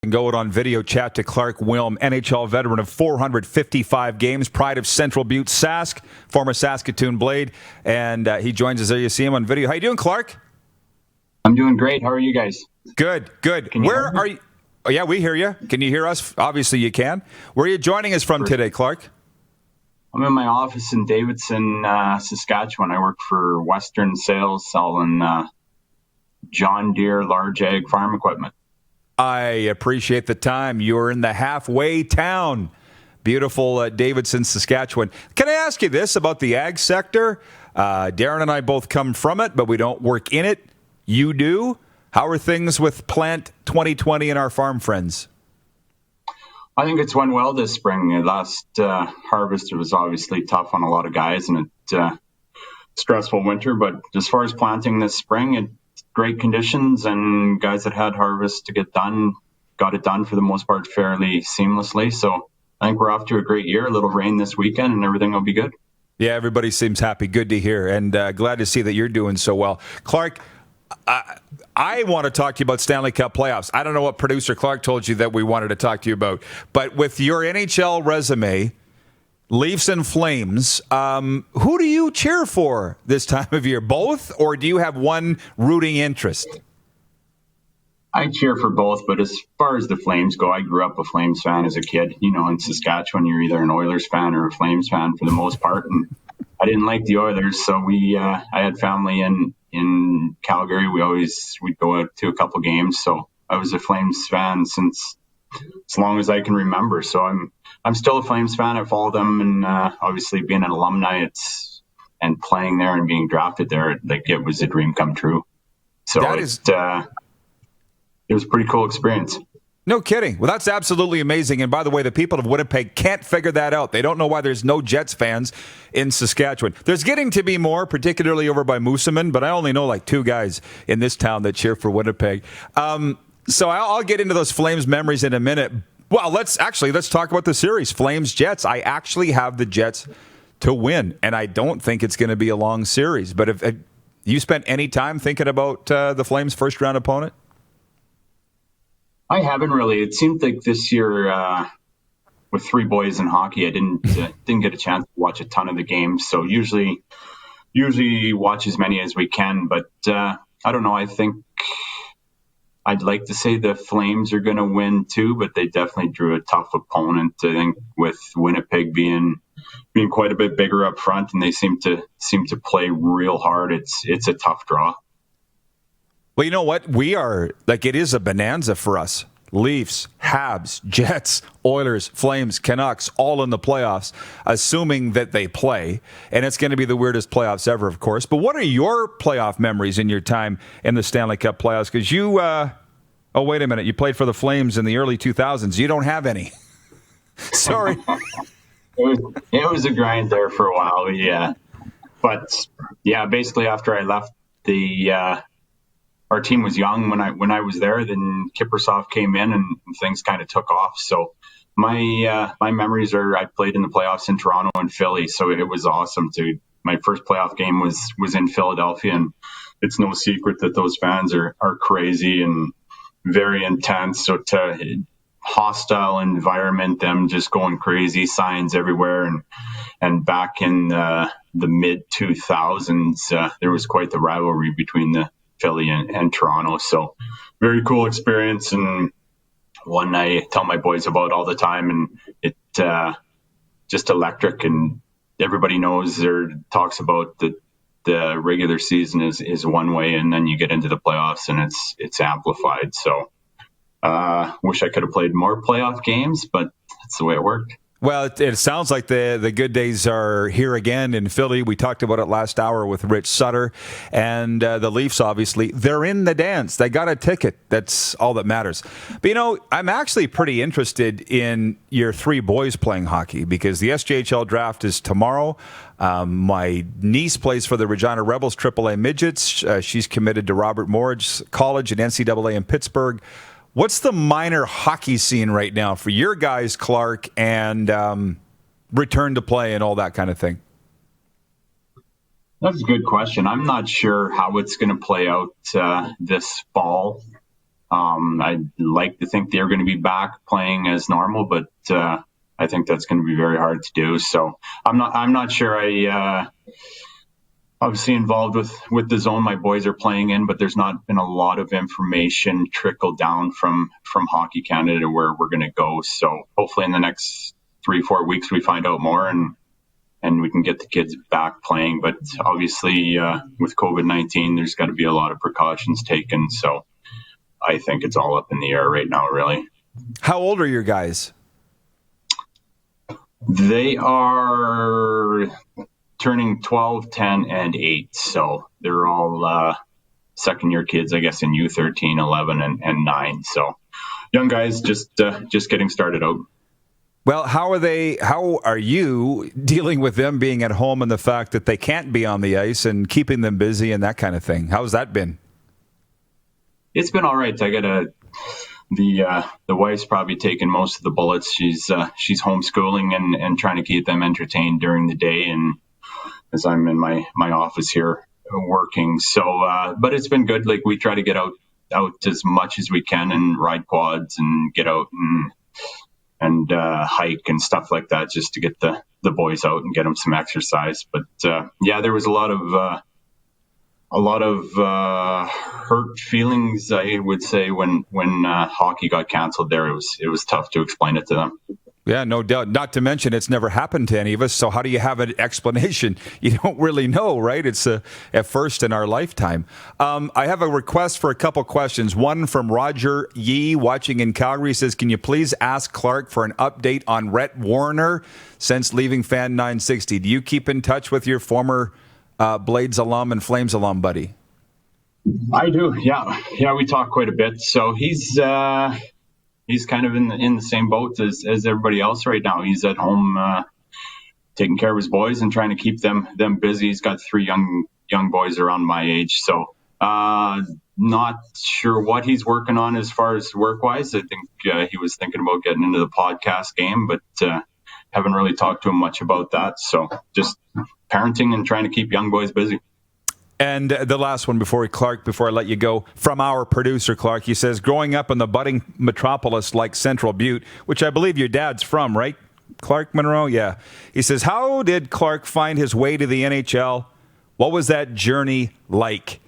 And go out on video chat to Clarke Wilm, NHL veteran of 455 games, pride of Central Butte, Sask, former Saskatoon Blade, and he joins us there. You see him on video. How you doing, Clarke? I'm doing great. How are you guys? Good. Where are you? Oh, yeah, we hear you. Can you hear us? Obviously, you can. Where are you joining us from today, Clarke? I'm in my office in Davidson, Saskatchewan. I work for Western Sales, selling John Deere large ag farm equipment. I appreciate the time. You're in the halfway town. Beautiful Davidson, Saskatchewan. Can I ask you this about the ag sector? Darren and I both come from it, but we don't work in it. You do. How are things with Plant 2020 and our farm friends? I think it's went well this spring. The last harvest, it was obviously tough on a lot of guys and a stressful winter. But as far as planting this spring, it's great conditions, and guys that had harvest to get done got it done for the most part fairly seamlessly. So I think we're off to a great year. A little rain this weekend and everything will be good. Yeah, everybody seems happy. Good to hear, and glad to see that you're doing so well. Clarke, I want to talk to you about Stanley Cup playoffs. I don't know what producer Clarke told you that we wanted to talk to you about, but with your NHL resume, Leafs and Flames, who do you cheer for this time of year? Both, or do you have one rooting interest? I cheer for both, but as far as the Flames go, I grew up a Flames fan as a kid. You know, in Saskatchewan, you're either an Oilers fan or a Flames fan for the most part, and I didn't like the Oilers, so I had family in Calgary. We'd go out to a couple games, so I was a Flames fan since as long as I can remember. So I'm still a Flames fan. I follow them, and obviously being an alumni, and playing there and being drafted there, like it was a dream come true. So it was a pretty cool experience. No kidding. Well, that's absolutely amazing. And by the way, the people of Winnipeg can't figure that out. They don't know why there's no Jets fans in Saskatchewan. There's getting to be more, particularly over by Moosomin, but I only know like two guys in this town that cheer for Winnipeg. So I'll get into those Flames memories in a minute. Well, let's talk about the series, Flames-Jets. I actually have the Jets to win, and I don't think it's going to be a long series. But if you spent any time thinking about the Flames' first-round opponent? I haven't really. It seemed like this year, with three boys in hockey, I didn't get a chance to watch a ton of the games. So usually watch as many as we can. But I don't know. I think I'd like to say the Flames are going to win too, but they definitely drew a tough opponent. I think with Winnipeg being quite a bit bigger up front, and they seem to play real hard. It's a tough draw. Well, you know what? We are, it is a bonanza for us. Leafs, Habs, Jets, Oilers, Flames, Canucks, all in the playoffs, assuming that they play. And it's going to be the weirdest playoffs ever, of course. But what are your playoff memories in your time in the Stanley Cup playoffs? Because you, wait a minute, you played for the Flames in the early 2000s. You don't have any. Sorry. It was a grind there for a while, yeah. But, yeah, basically after I left our team was young when I was there. Then Kiprusoff came in and things kind of took off. So my memories are I played in the playoffs in Toronto and Philly, so it was awesome. My first playoff game was in Philadelphia, and it's no secret that those fans are crazy and very intense. So to hostile environment, them just going crazy, signs everywhere, and back in the mid 2000s, there was quite the rivalry between the Philly and Toronto. So very cool experience, and one I tell my boys about all the time, and it just electric, and everybody knows or talks about the regular season is one way, and then you get into the playoffs and it's amplified. So wish I could have played more playoff games, but that's the way it worked. Well, it sounds like the good days are here again in Philly. We talked about it last hour with Rich Sutter. And the Leafs, obviously, they're in the dance. They got a ticket. That's all that matters. But, I'm actually pretty interested in your three boys playing hockey because the SJHL draft is tomorrow. My niece plays for the Regina Rebels AAA Midgets. She's committed to Robert Morridge College at NCAA in Pittsburgh. What's the minor hockey scene right now for your guys, Clarke, and return to play and all that kind of thing? That's a good question. I'm not sure how it's going to play out this fall. I'd like to think they're going to be back playing as normal, but I think that's going to be very hard to do. So I'm not sure. Obviously involved with the zone my boys are playing in, but there's not been a lot of information trickled down from Hockey Canada where we're going to go. So hopefully in the next 3-4 weeks we find out more and we can get the kids back playing. But obviously with COVID-19, there's got to be a lot of precautions taken. So I think it's all up in the air right now, really. How old are your guys? They are turning 12, 10, and 8. So they're all second-year kids, I guess, in U13, 11, and 9. So young guys just getting started out. Well, how are you dealing with them being at home and the fact that they can't be on the ice and keeping them busy and that kind of thing? How's that been? It's been all right. I got the wife's probably taking most of the bullets. She's homeschooling and trying to keep them entertained during the day, and as I'm in my office here working. So, but it's been good. Like, we try to get out as much as we can and ride quads and get out and hike and stuff like that, just to get the boys out and get them some exercise. But yeah, there was a lot of hurt feelings, I would say, when hockey got canceled there. It was tough to explain it to them. Yeah, no doubt. Not to mention, it's never happened to any of us. So how do you have an explanation? You don't really know, right? It's a first in our lifetime. I have a request for a couple questions. One from Roger Yee, watching in Calgary, says, can you please ask Clarke for an update on Rhett Warner since leaving Fan 960? Do you keep in touch with your former Blades alum and Flames alum buddy? I do. Yeah. We talk quite a bit. So he's kind of in the same boat as everybody else right now. He's at home taking care of his boys and trying to keep them busy. He's got 3 young boys around my age. So not sure what he's working on as far as work wise. I think he was thinking about getting into the podcast game, but haven't really talked to him much about that. So just parenting and trying to keep young boys busy. And the last one before I let you go, from our producer, Clarke, he says, growing up in the budding metropolis like Central Butte, which I believe your dad's from, right? Clarke Monroe? Yeah. He says, how did Clarke find his way to the NHL? What was that journey like?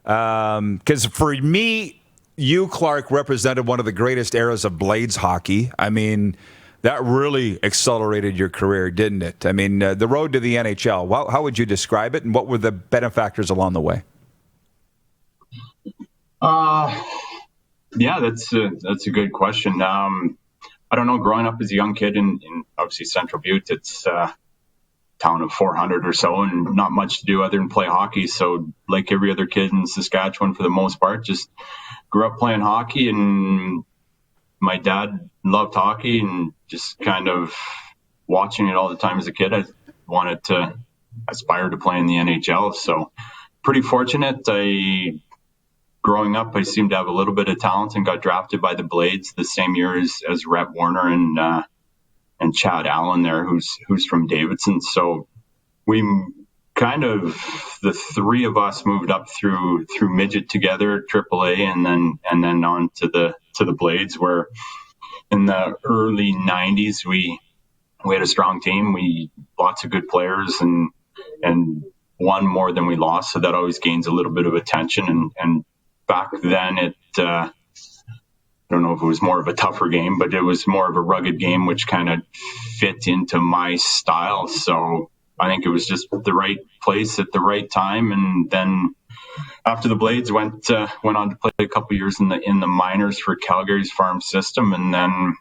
Because for me, you, Clarke, represented one of the greatest eras of Blades hockey. I mean, that really accelerated your career, didn't it? I mean, the road to the NHL, how would you describe it, and what were the benefactors along the way? Yeah, that's a good question. I don't know, growing up as a young kid in obviously Central Butte, it's a town of 400 or so and not much to do other than play hockey. So like every other kid in Saskatchewan, for the most part, just grew up playing hockey, and my dad loved hockey and just kind of watching it all the time as a kid. I wanted to aspire to play in the NHL. So pretty fortunate. Growing up, I seemed to have a little bit of talent and got drafted by the Blades the same year as Rhett Warner and Chad Allen there, who's from Davidson. So we kind of, the 3 of us moved up through midget together, AAA, and then on to the Blades, where in the early 90s we had a strong team. We lots of good players and won more than we lost, so that always gains a little bit of attention. And back then it I don't know if it was more of a tougher game, but it was more of a rugged game, which kind of fit into my style. So I think it was just the right place at the right time. And then after the Blades, went on to play a couple years in the minors for Calgary's farm system. And then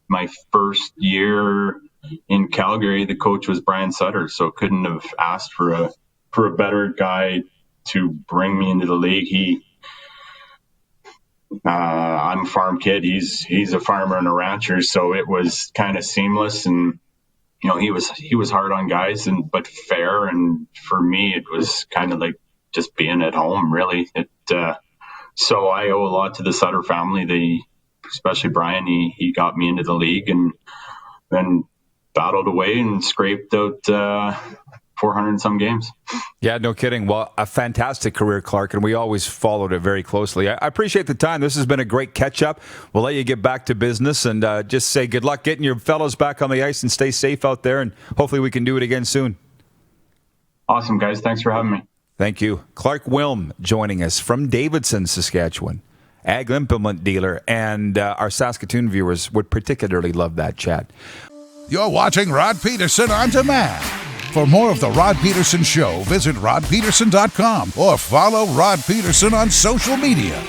my first year in Calgary, the coach was Brian Sutter. So couldn't have asked for a better guy to bring me into the league. I'm a farm kid. He's a farmer and a rancher, so it was kind of seamless. And he was hard on guys, but fair. And for me, it was kind of like just being at home, really. So I owe a lot to the Sutter family. Especially Brian. He got me into the league, and then battled away and scraped out 400 and some games. Yeah, no kidding. Well, a fantastic career, Clarke, and we always followed it very closely. I appreciate the time. This has been a great catch-up. We'll let you get back to business and just say good luck getting your fellows back on the ice and stay safe out there, and hopefully we can do it again soon. Awesome, guys. Thanks for having me. Thank you. Clarke Wilm joining us from Davidson, Saskatchewan. Ag implement dealer, and our Saskatoon viewers would particularly love that chat. You're watching Rod Pedersen On Demand. For more of The Rod Pedersen Show, visit rodpedersen.com or follow Rod Pedersen on social media.